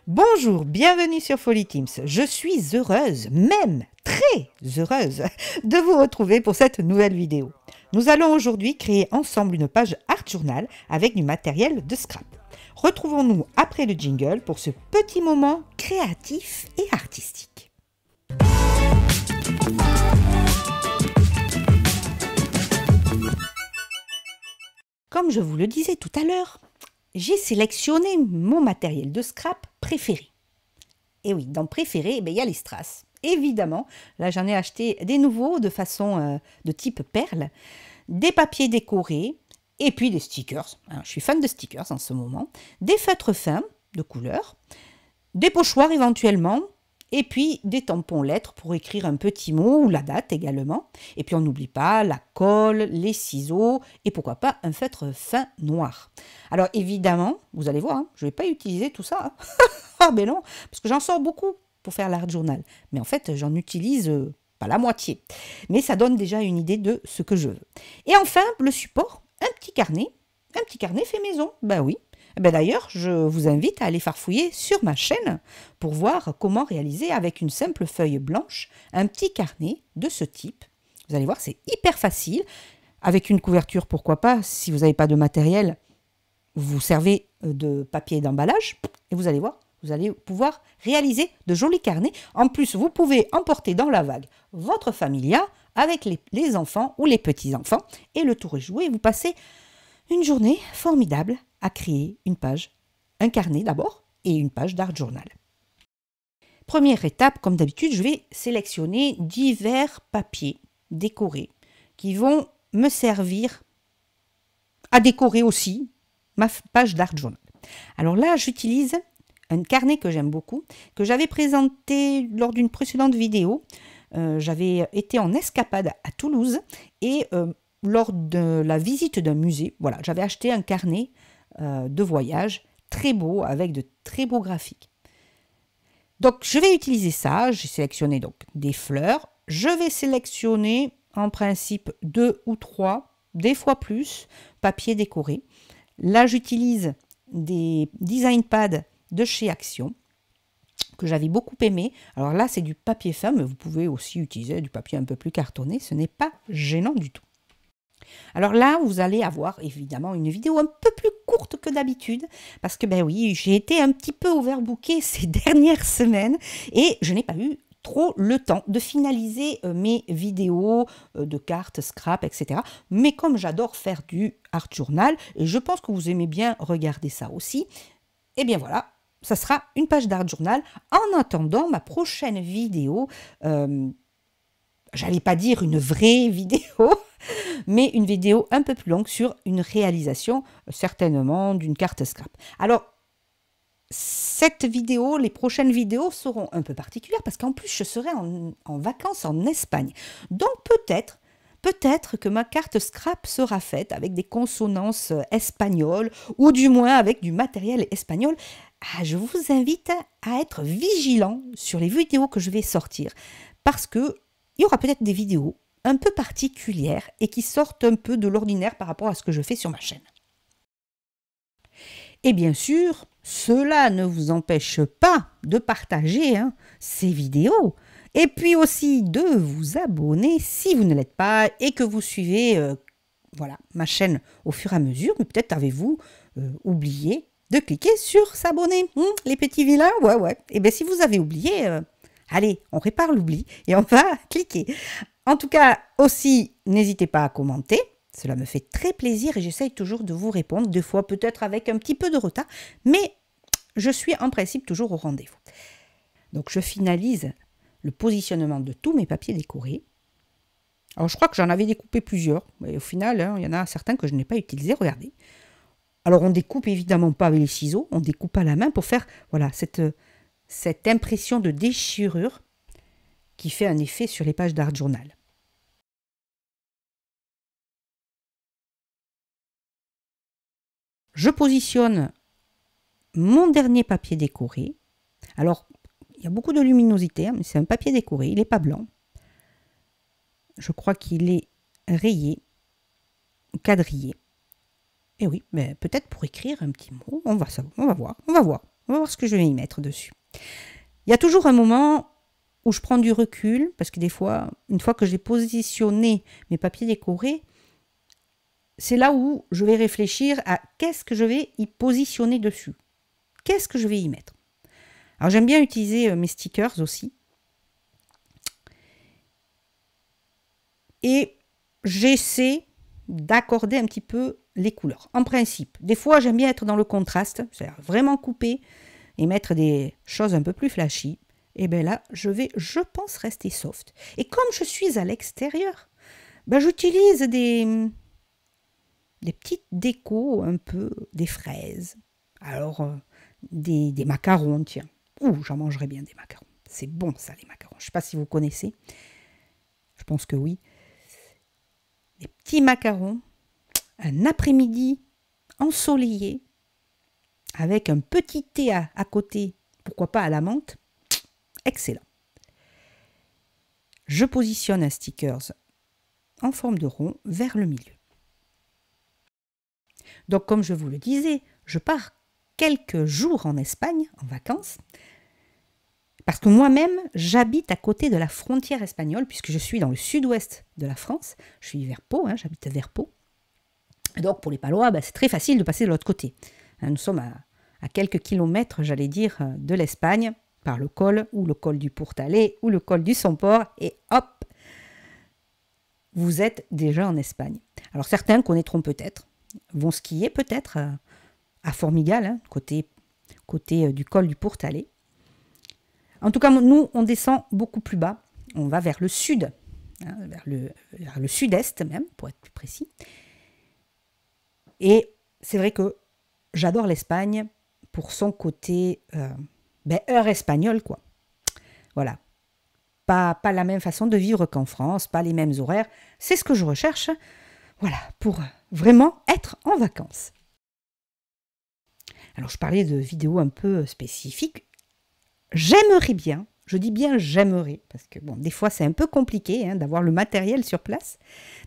Bonjour, bienvenue sur Folly Teams. Je suis heureuse, même très heureuse, de vous retrouver pour cette nouvelle vidéo. Nous allons aujourd'hui créer ensemble une page Art Journal avec du matériel de scrap. Retrouvons-nous après le jingle pour ce petit moment créatif et artistique. Comme je vous le disais tout à l'heure, j'ai sélectionné mon matériel de scrap préféré. Et oui, dans préféré, il y a les strass. Évidemment, là j'en ai acheté des nouveaux de façon de type perle, des papiers décorés et puis des stickers. Je suis fan de stickers en ce moment. Des feutres fins de couleur, des pochoirs éventuellement, et puis des tampons lettres pour écrire un petit mot ou la date également. Et puis on n'oublie pas la colle, les ciseaux et pourquoi pas un feutre fin noir. Alors évidemment, vous allez voir, je ne vais pas utiliser tout ça. Ah ben non, parce que j'en sors beaucoup pour faire l'art journal. Mais en fait, j'en utilise pas la moitié. Mais ça donne déjà une idée de ce que je veux. Et enfin, le support, un petit carnet fait maison. Ben oui. D'ailleurs, je vous invite à aller farfouiller sur ma chaîne pour voir comment réaliser avec une simple feuille blanche un petit carnet de ce type. Vous allez voir, c'est hyper facile. Avec une couverture, pourquoi pas, si vous n'avez pas de matériel, vous servez de papier d'emballage et vous allez voir, vous allez pouvoir réaliser de jolis carnets. En plus, vous pouvez emporter dans la vague votre familia avec les enfants ou les petits-enfants et le tour est joué. Vous passez une journée formidable à créer une page, un carnet d'abord et une page d'art journal. Première étape, comme d'habitude, je vais sélectionner divers papiers décorés qui vont me servir à décorer aussi ma page d'art journal. Alors là, j'utilise un carnet que j'aime beaucoup, que j'avais présenté lors d'une précédente vidéo. J'avais été en escapade à Toulouse et lors de la visite d'un musée, voilà, j'avais acheté un carnet de voyage très beau avec de très beaux graphiques. Donc je vais utiliser ça, j'ai sélectionné donc des fleurs. Je vais sélectionner en principe 2 ou 3, des fois plus, papiers décorés. Là j'utilise des design pads de chez Action que j'avais beaucoup aimé. Alors là c'est du papier fin, mais vous pouvez aussi utiliser du papier un peu plus cartonné, ce n'est pas gênant du tout. Alors là, vous allez avoir évidemment une vidéo un peu plus courte que d'habitude parce que oui, j'ai été un petit peu overbookée ces dernières semaines et je n'ai pas eu trop le temps de finaliser mes vidéos de cartes, scrap, etc. Mais comme j'adore faire du art journal et je pense que vous aimez bien regarder ça aussi, et bien voilà, ça sera une page d'art journal. En attendant ma prochaine vidéo, j'allais pas dire une vraie vidéo, mais une vidéo un peu plus longue sur une réalisation, certainement d'une carte scrap. Alors, cette vidéo, les prochaines vidéos seront un peu particulières parce qu'en plus, je serai en vacances en Espagne. Donc, peut-être que ma carte scrap sera faite avec des consonances espagnoles ou du moins avec du matériel espagnol. Je vous invite à être vigilant sur les vidéos que je vais sortir parce que il y aura peut-être des vidéos un peu particulières et qui sortent un peu de l'ordinaire par rapport à ce que je fais sur ma chaîne. Et bien sûr, cela ne vous empêche pas de partager ces vidéos et puis aussi de vous abonner si vous ne l'êtes pas et que vous suivez voilà, ma chaîne au fur et à mesure, mais peut-être avez-vous oublié de cliquer sur s'abonner. Les petits vilains, ouais. Et bien si vous avez oublié, allez, on répare l'oubli et on va cliquer. En tout cas, aussi, n'hésitez pas à commenter. Cela me fait très plaisir et j'essaye toujours de vous répondre, des fois peut-être avec un petit peu de retard, mais je suis en principe toujours au rendez-vous. Donc, je finalise le positionnement de tous mes papiers décorés. Alors, je crois que j'en avais découpé plusieurs, mais au final, il y en a certains que je n'ai pas utilisés. Regardez. Alors, on découpe évidemment pas avec les ciseaux, on découpe à la main pour faire voilà, cette impression de déchirure qui fait un effet sur les pages d'art journal. Je positionne mon dernier papier décoré. Alors, il y a beaucoup de luminosité, mais c'est un papier décoré, il n'est pas blanc. Je crois qu'il est rayé, quadrillé. Et oui, mais peut-être pour écrire un petit mot, on va voir. On va voir ce que je vais y mettre dessus. Il y a toujours un moment où je prends du recul, parce que des fois, une fois que j'ai positionné mes papiers décorés, c'est là où je vais réfléchir à qu'est-ce que je vais y positionner dessus. Qu'est-ce que je vais y mettre? Alors j'aime bien utiliser mes stickers aussi. Et j'essaie d'accorder un petit peu les couleurs. En principe, des fois j'aime bien être dans le contraste, c'est-à-dire vraiment couper et mettre des choses un peu plus flashy. Et bien là, je pense, rester soft. Et comme je suis à l'extérieur, ben j'utilise des petites décos, un peu des fraises. Alors, des macarons, tiens. Ouh, j'en mangerais bien des macarons. C'est bon ça, les macarons. Je ne sais pas si vous connaissez. Je pense que oui. Des petits macarons, un après-midi ensoleillé, avec un petit thé à côté, pourquoi pas à la menthe. Excellent. Je positionne un stickers en forme de rond vers le milieu. Donc, comme je vous le disais, je pars quelques jours en Espagne, en vacances, parce que moi-même, j'habite à côté de la frontière espagnole, puisque je suis dans le sud-ouest de la France. Je suis vers Pau, j'habite vers Pau. Donc, pour les Palois, c'est très facile de passer de l'autre côté. Nous sommes à quelques kilomètres, j'allais dire, de l'Espagne, par le col, ou le col du Portalet, ou le col du Somport, et hop, vous êtes déjà en Espagne. Alors, certains connaîtront peut-être, vont skier peut-être à Formigal, côté du col du Portalet. En tout cas, nous, on descend beaucoup plus bas. On va vers le sud, vers le sud-est même, pour être plus précis. Et c'est vrai que j'adore l'Espagne pour son côté heure espagnole, quoi. Voilà. Pas la même façon de vivre qu'en France, pas les mêmes horaires. C'est ce que je recherche, voilà, pour vraiment être en vacances. Alors, je parlais de vidéos un peu spécifiques. J'aimerais bien, je dis bien j'aimerais, parce que bon, des fois c'est un peu compliqué d'avoir le matériel sur place.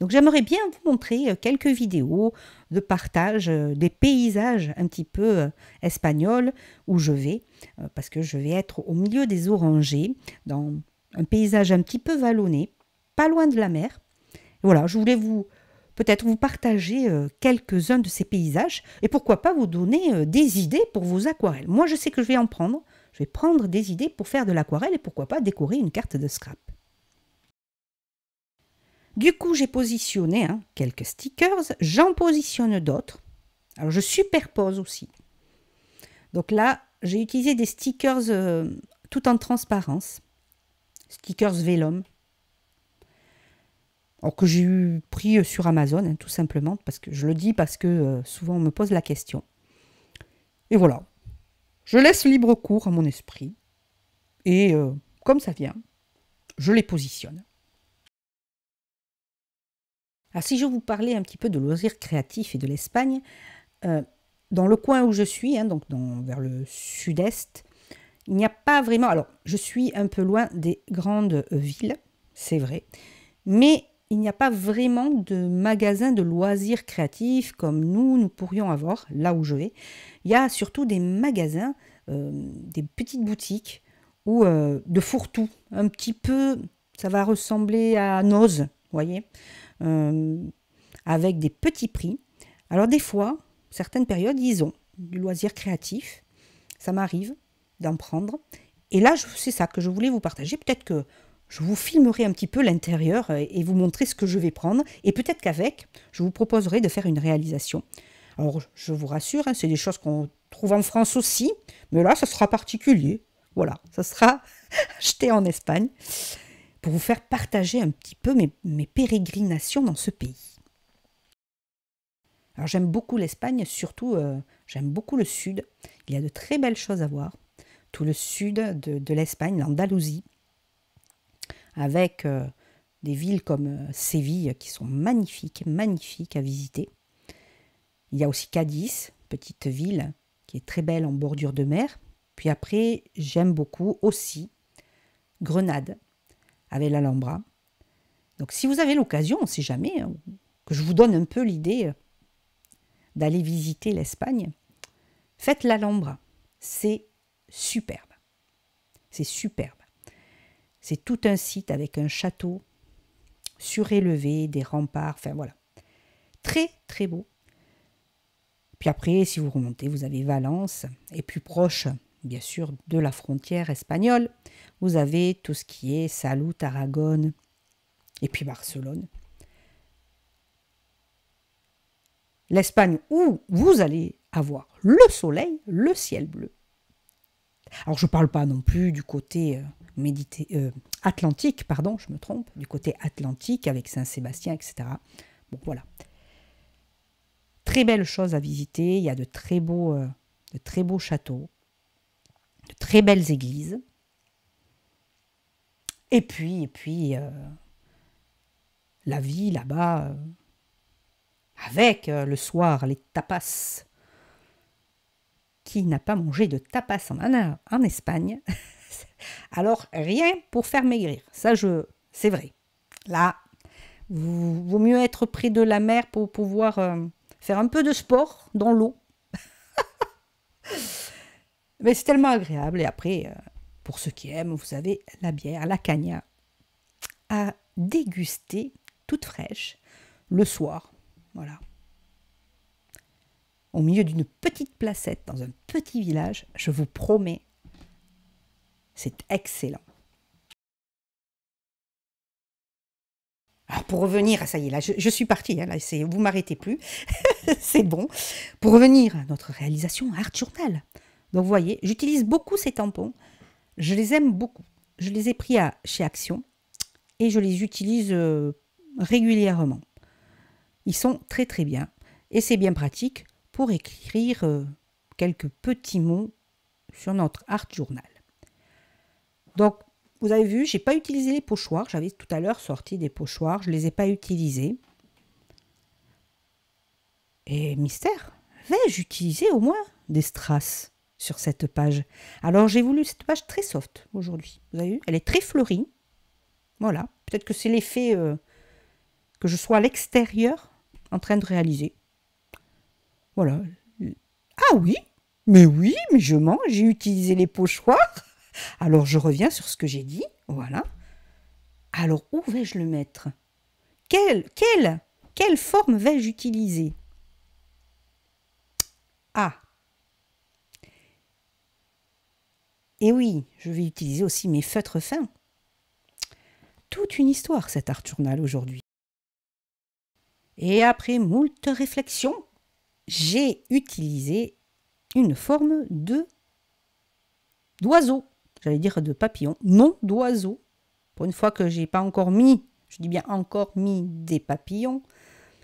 Donc j'aimerais bien vous montrer quelques vidéos de partage des paysages un petit peu espagnols où je vais, parce que je vais être au milieu des orangers, dans un paysage un petit peu vallonné, pas loin de la mer. Et voilà, je voulais peut-être vous partager quelques-uns de ces paysages et pourquoi pas vous donner des idées pour vos aquarelles. Moi, je sais que je vais en prendre. Je vais prendre des idées pour faire de l'aquarelle et pourquoi pas décorer une carte de scrap. Du coup, j'ai positionné quelques stickers. J'en positionne d'autres. Alors, je superpose aussi. Donc là, j'ai utilisé des stickers tout en transparence. Stickers Vellum. Alors que j'ai pris sur Amazon, tout simplement. Parce que je le dis parce que souvent on me pose la question. Et voilà. Je laisse libre cours à mon esprit. Et comme ça vient, je les positionne. Alors si je vous parlais un petit peu de loisirs créatifs et de l'Espagne, dans le coin où je suis, donc vers le sud-est, il n'y a pas vraiment... Alors, je suis un peu loin des grandes villes, c'est vrai, mais il n'y a pas vraiment de magasins de loisirs créatifs comme nous pourrions avoir, là où je vais. Il y a surtout des magasins, des petites boutiques, ou de fourre-tout, un petit peu, ça va ressembler à Noz, vous voyez, avec des petits prix. Alors des fois, certaines périodes, ils ont du loisir créatif, ça m'arrive d'en prendre. Et là, c'est ça que je voulais vous partager. Peut-être que je vous filmerai un petit peu l'intérieur et vous montrer ce que je vais prendre. Et peut-être qu'avec, je vous proposerai de faire une réalisation. Alors, je vous rassure, c'est des choses qu'on trouve en France aussi. Mais là, ça sera particulier. Voilà, ça sera acheté en Espagne pour vous faire partager un petit peu mes pérégrinations dans ce pays. Alors, j'aime beaucoup l'Espagne, surtout, j'aime beaucoup le sud. Il y a de très belles choses à voir. Tout le sud de l'Espagne, l'Andalousie, avec des villes comme Séville qui sont magnifiques à visiter. Il y a aussi Cadiz, petite ville qui est très belle en bordure de mer. Puis après, j'aime beaucoup aussi Grenade, avec l'Alhambra. Donc si vous avez l'occasion, on ne sait jamais, que je vous donne un peu l'idée d'aller visiter l'Espagne, faites l'Alhambra. c'est superbe. C'est superbe. C'est tout un site avec un château surélevé, des remparts, enfin voilà. Très, très beau. Puis après, si vous remontez, vous avez Valence, et plus proche, bien sûr, de la frontière espagnole, vous avez tout ce qui est Salou, Tarragone, et puis Barcelone. L'Espagne où vous allez avoir le soleil, le ciel bleu. Alors je ne parle pas non plus du côté Atlantique, pardon, je me trompe, du côté Atlantique avec Saint-Sébastien, etc. Bon, voilà. Très belles choses à visiter, il y a de très beaux châteaux, de très belles églises. Et puis la vie là-bas, avec le soir, les tapas. Qui n'a pas mangé de tapas en Espagne? Alors, rien pour faire maigrir. Ça, c'est vrai. Là, vaut mieux être près de la mer pour pouvoir faire un peu de sport dans l'eau. Mais c'est tellement agréable. Et après, pour ceux qui aiment, vous avez la bière, la cagna, à déguster toute fraîche le soir. Voilà. Au milieu d'une petite placette, dans un petit village, je vous promets, c'est excellent. Alors pour revenir, ça y est, là, je suis partie, hein, là, vous m'arrêtez plus, c'est bon. Pour revenir à notre réalisation Art Journal. Donc vous voyez, j'utilise beaucoup ces tampons, je les aime beaucoup. Je les ai pris chez Action et je les utilise régulièrement. Ils sont très très bien et c'est bien pratique pour écrire quelques petits mots sur notre Art Journal. Donc, vous avez vu, je n'ai pas utilisé les pochoirs. J'avais tout à l'heure sorti des pochoirs. Je ne les ai pas utilisés. Et mystère, vais-je utiliser au moins des strass sur cette page? Alors, j'ai voulu cette page très soft aujourd'hui. Vous avez vu, elle est très fleurie. Voilà. Peut-être que c'est l'effet que je sois à l'extérieur en train de réaliser. Voilà. Ah oui, mais je mens, j'ai utilisé les pochoirs. Alors je reviens sur ce que j'ai dit. Voilà. Alors où vais-je le mettre? Quelle forme vais-je utiliser? Ah. Et oui, je vais utiliser aussi mes feutres fins. Toute une histoire cet Art Journal aujourd'hui. Et après moult réflexions, j'ai utilisé une forme d'oiseau. J'allais dire de papillon, non d'oiseau. Pour une fois que j'ai pas encore mis, je dis bien encore mis des papillons,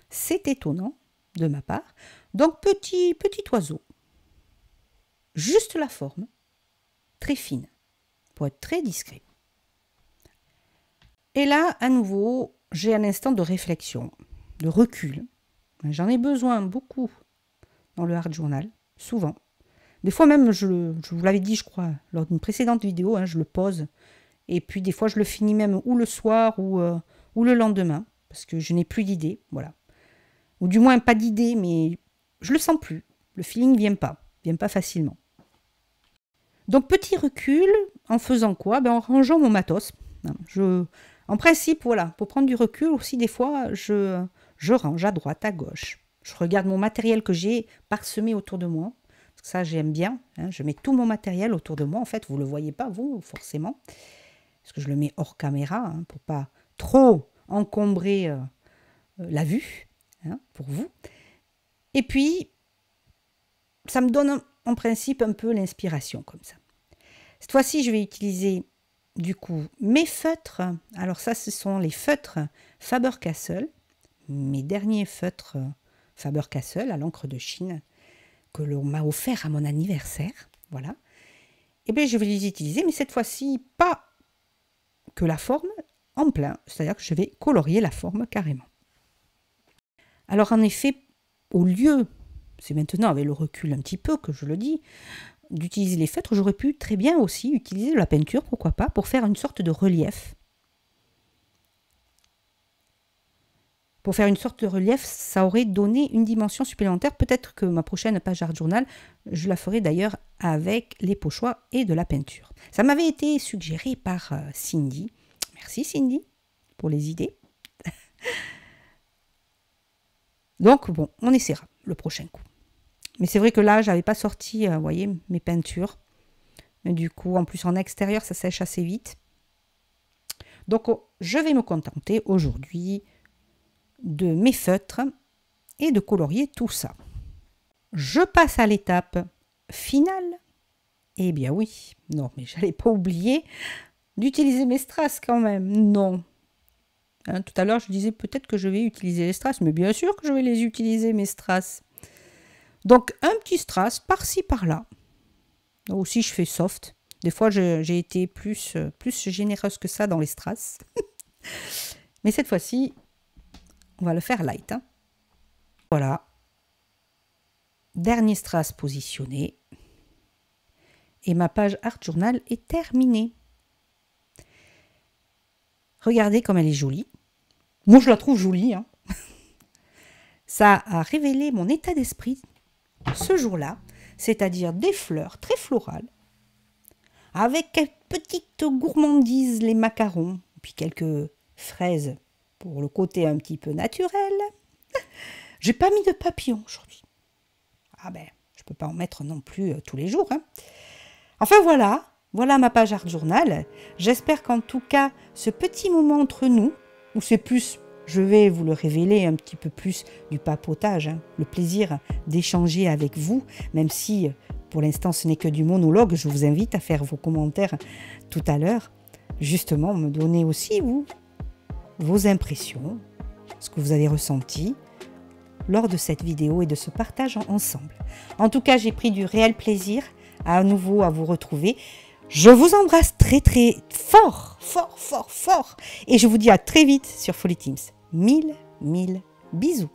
c'est étonnant de ma part. Donc petit oiseau, juste la forme, très fine, pour être très discret. Et là, à nouveau, j'ai un instant de réflexion, de recul. J'en ai besoin beaucoup dans le Art Journal, souvent. Des fois même, je vous l'avais dit, je crois, lors d'une précédente vidéo, hein, je le pose. Et puis des fois, je le finis même ou le soir ou le lendemain, parce que je n'ai plus d'idées, voilà. Ou du moins pas d'idées, mais je le sens plus. Le feeling vient pas facilement. Donc petit recul, en faisant quoi? En rangeant mon matos. En principe, voilà, pour prendre du recul aussi, des fois, je range à droite, à gauche. Je regarde mon matériel que j'ai parsemé autour de moi. Ça, j'aime bien. Hein, je mets tout mon matériel autour de moi. En fait, vous ne le voyez pas, vous, forcément. Parce que je le mets hors caméra, hein, pour pas trop encombrer la vue, hein, pour vous. Et puis, ça me donne en principe un peu l'inspiration, comme ça. Cette fois-ci, je vais utiliser, du coup, mes feutres. Alors ça, ce sont les feutres Faber-Castell. Mes derniers feutres Faber-Castell à l'encre de Chine, que l'on m'a offert à mon anniversaire, voilà. Et bien je vais les utiliser, mais cette fois-ci pas que la forme en plein, c'est-à-dire que je vais colorier la forme carrément. Alors en effet, au lieu, c'est maintenant avec le recul un petit peu que je le dis, d'utiliser les feutres, j'aurais pu très bien aussi utiliser de la peinture, pourquoi pas, pour faire une sorte de relief. pour faire une sorte de relief, ça aurait donné une dimension supplémentaire. Peut-être que ma prochaine page art journal, je la ferai d'ailleurs avec les pochoirs et de la peinture. Ça m'avait été suggéré par Cindy. Merci Cindy pour les idées. Donc bon, on essaiera le prochain coup. Mais c'est vrai que là, j'avais pas sorti, vous voyez, mes peintures. Mais du coup, en plus en extérieur, ça sèche assez vite. Donc je vais me contenter aujourd'hui de mes feutres et de colorier tout ça. Je passe à l'étape finale. Eh bien oui, non, mais j'allais pas oublier d'utiliser mes strass quand même. Non. Hein, tout à l'heure, je disais peut-être que je vais utiliser les strass, mais bien sûr que je vais les utiliser, mes strass. Donc un petit strass par-ci par-là. Aussi, je fais soft. Des fois, j'ai été plus généreuse que ça dans les strass. Mais cette fois-ci, on va le faire light. Hein. Voilà. Dernier strass positionné. Et ma page art journal est terminée. Regardez comme elle est jolie. Moi, je la trouve jolie. Hein. Ça a révélé mon état d'esprit ce jour-là. C'est-à-dire des fleurs très florales. Avec quelques petites gourmandises, les macarons. Puis quelques fraises pour le côté un petit peu naturel. J'ai pas mis de papillons aujourd'hui. Ah ben, je peux pas en mettre non plus tous les jours. Hein. Enfin voilà, voilà ma page art journal. J'espère qu'en tout cas, ce petit moment entre nous, où c'est plus, je vais vous le révéler un petit peu plus du papotage, hein, le plaisir d'échanger avec vous, même si pour l'instant ce n'est que du monologue, je vous invite à faire vos commentaires tout à l'heure. Justement, me donner aussi, vous, vos impressions, ce que vous avez ressenti lors de cette vidéo et de ce partage ensemble. En tout cas, j'ai pris du réel plaisir à nouveau à vous retrouver. Je vous embrasse très très fort, fort, fort, fort. Et je vous dis à très vite sur Folly Teams. Mille bisous.